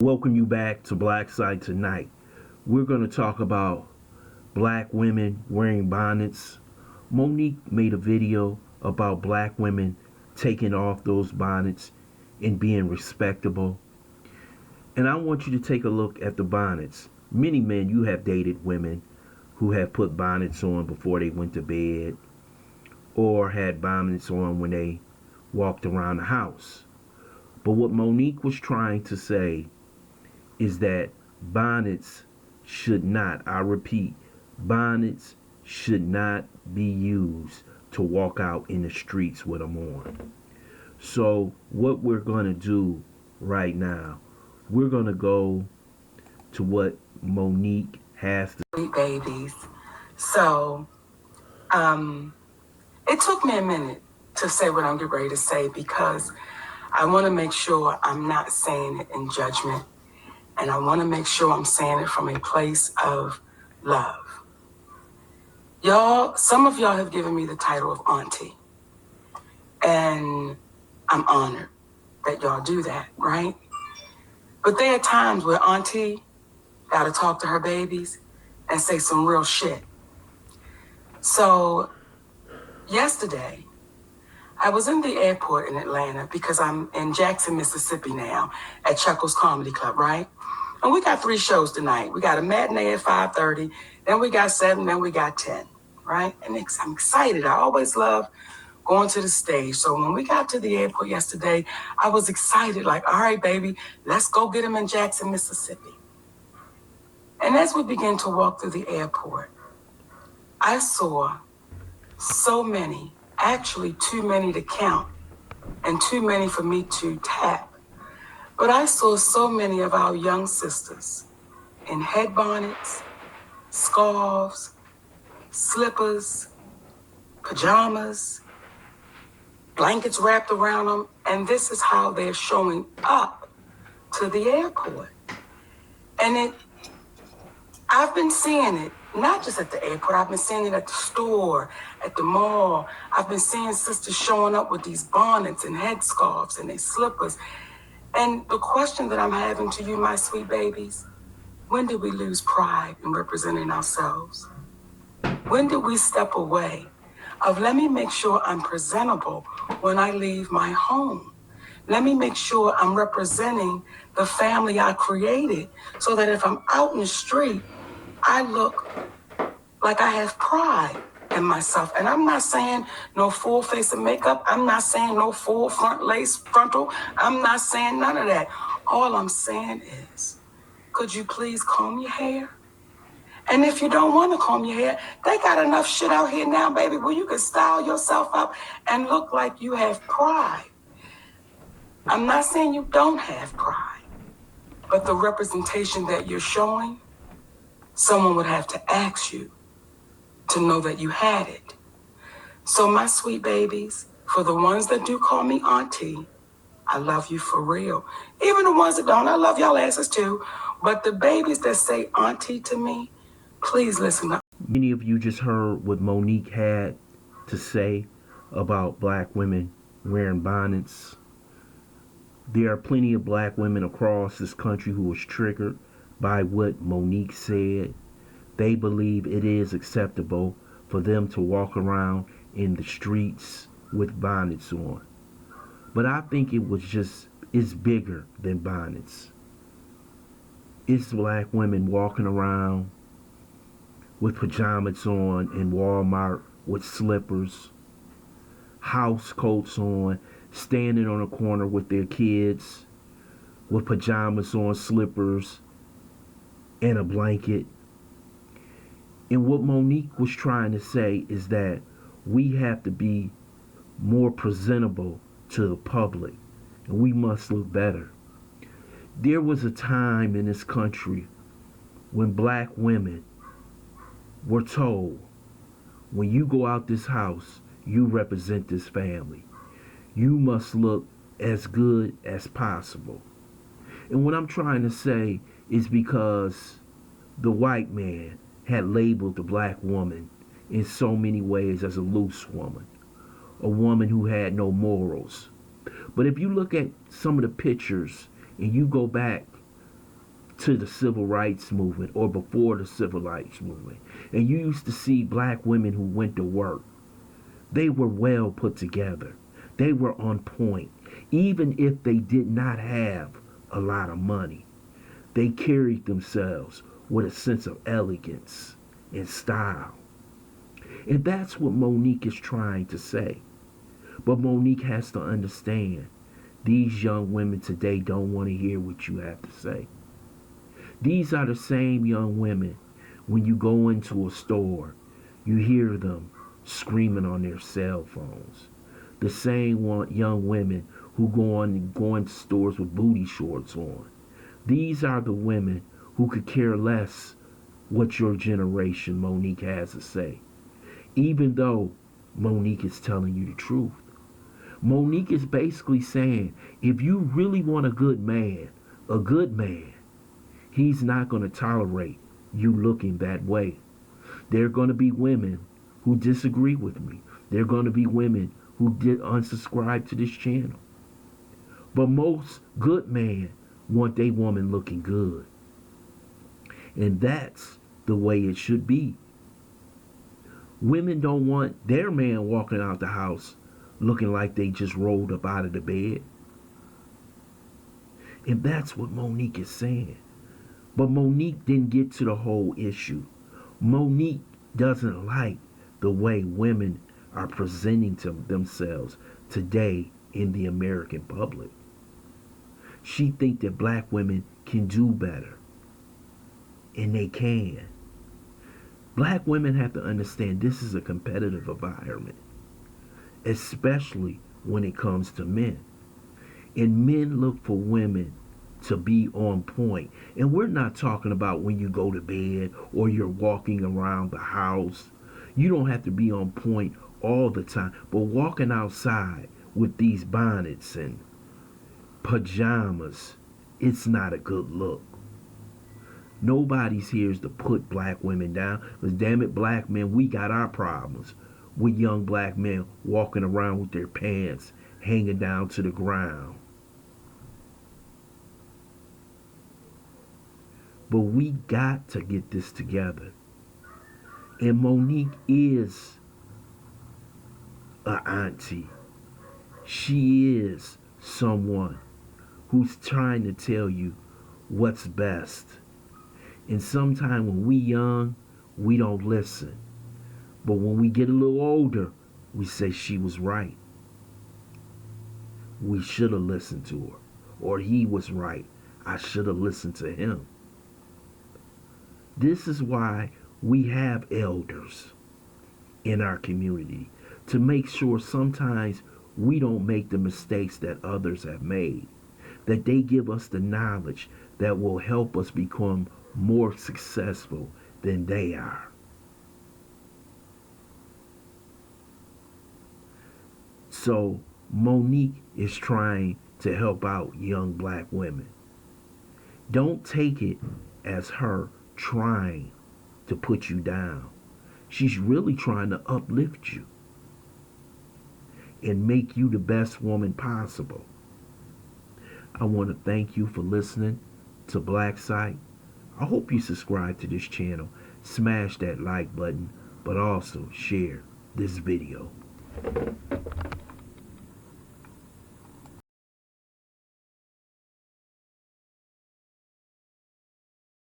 Welcome you back to Black Side Tonight. We're going to talk about black women wearing bonnets. Monique made a video about black women taking off those bonnets and being respectable. And I want you to take a look at the bonnets. Many men, you have dated women who have put bonnets on before they went to bed or had bonnets on when they walked around the house. But what Monique was trying to say is that bonnets should not, I repeat, bonnets should not be used to walk out in the streets with them on. So what we're going to do right now, we're going to go to what Monique has to Sweet babies. So, it took me a minute to say what I'm getting ready to say because I want to make sure I'm not saying it in judgment. And I want to make sure I'm saying it from a place of love. Y'all, some of y'all have given me the title of auntie. And I'm honored that y'all do that, right? But there are times where auntie got to talk to her babies and say some real shit. So yesterday, I was in the airport in Atlanta because I'm in Jackson, Mississippi now at Chuckles Comedy Club, right? And we got 3 shows tonight. We got a matinee at 5:30, then we got 7, then we got 10, right? And I'm excited. I always love going to the stage. So when we got to the airport yesterday, I was excited, like, all right, baby, let's go get him in Jackson, Mississippi. And as we began to walk through the airport, I saw so many, actually too many to count and too many for me to tap. But I saw so many of our young sisters in head bonnets, scarves, slippers, pajamas, blankets wrapped around them, and this is how they're showing up to the airport. And I've been seeing it, not just at the airport, I've been seeing it at the store, at the mall. I've been seeing sisters showing up with these bonnets and headscarves and their slippers. And the question that I'm having to you, my sweet babies, when did we lose pride in representing ourselves? When did we step away of let me make sure I'm presentable when I leave my home? Let me make sure I'm representing the family I created so that if I'm out in the street, I look like I have pride in myself. And I'm not saying no full face of makeup. I'm not saying no full front lace frontal. I'm not saying none of that. All I'm saying is, could you please comb your hair? And if you don't want to comb your hair, they got enough shit out here now, baby, where you can style yourself up and look like you have pride. I'm not saying you don't have pride, but the representation that you're showing, someone would have to ask you to know that you had it. So my sweet babies, for the ones that do call me auntie, I love you for real. Even the ones that don't, I love y'all asses too. But the babies that say auntie to me, please listen up. Many of you just heard what Monique had to say about black women wearing bonnets. There are plenty of black women across this country who was triggered by what Monique said. They believe it is acceptable for them to walk around in the streets with bonnets on. But I think it's bigger than bonnets. It's black women walking around with pajamas on in Walmart with slippers, house coats on, standing on a corner with their kids with pajamas on, slippers, and a blanket. And what Monique was trying to say is that we have to be more presentable to the public, and we must look better. There was a time in this country when black women were told, when you go out this house, you represent this family. You must look as good as possible. And what I'm trying to say is because the white man had labeled the black woman in so many ways as a loose woman, a woman who had no morals. But if you look at some of the pictures and you go back to the civil rights movement or before the civil rights movement. And you used to see black women who went to work. They were well put together. They were on point. Even if they did not have a lot of money, they carried themselves with a sense of elegance and style. And that's what Monique is trying to say. But Monique has to understand these young women today don't want to hear what you have to say. These are the same young women, when you go into a store, you hear them screaming on their cell phones. The same young women who go into stores with booty shorts on. These are the women who could care less what your generation, Monique, has to say. Even though Monique is telling you the truth. Monique is basically saying, if you really want a good man, he's not going to tolerate you looking that way. There are going to be women who disagree with me. There are going to be women who did unsubscribe to this channel. But most good men want their woman looking good. And that's the way it should be. Women don't want their man walking out the house looking like they just rolled up out of the bed. And that's what Monique is saying. But Monique didn't get to the whole issue. Monique doesn't like the way women are presenting to themselves today in the American public. She thinks that black women can do better. And they can. Black women have to understand this is a competitive environment, especially when it comes to men. And men look for women to be on point. And we're not talking about when you go to bed or you're walking around the house. You don't have to be on point all the time. But walking outside with these bonnets and pajamas, it's not a good look. Nobody's here to put black women down. Because damn it, black men, we got our problems with young black men walking around with their pants hanging down to the ground. But we got to get this together. And Monique is an auntie. She is someone who's trying to tell you what's best. And sometimes when we young, we don't listen. But when we get a little older, we say she was right. We should have listened to her. Or he was right. I should have listened to him. This is why we have elders in our community, to make sure sometimes we don't make the mistakes that others have made, that they give us the knowledge that will help us become more successful than they are. So Monique is trying to help out young black women. Don't take it as her trying to put you down. She's really trying to uplift you and make you the best woman possible. I want to thank you for listening to Black Sight. I hope you subscribe to this channel, smash that like button, but also share this video.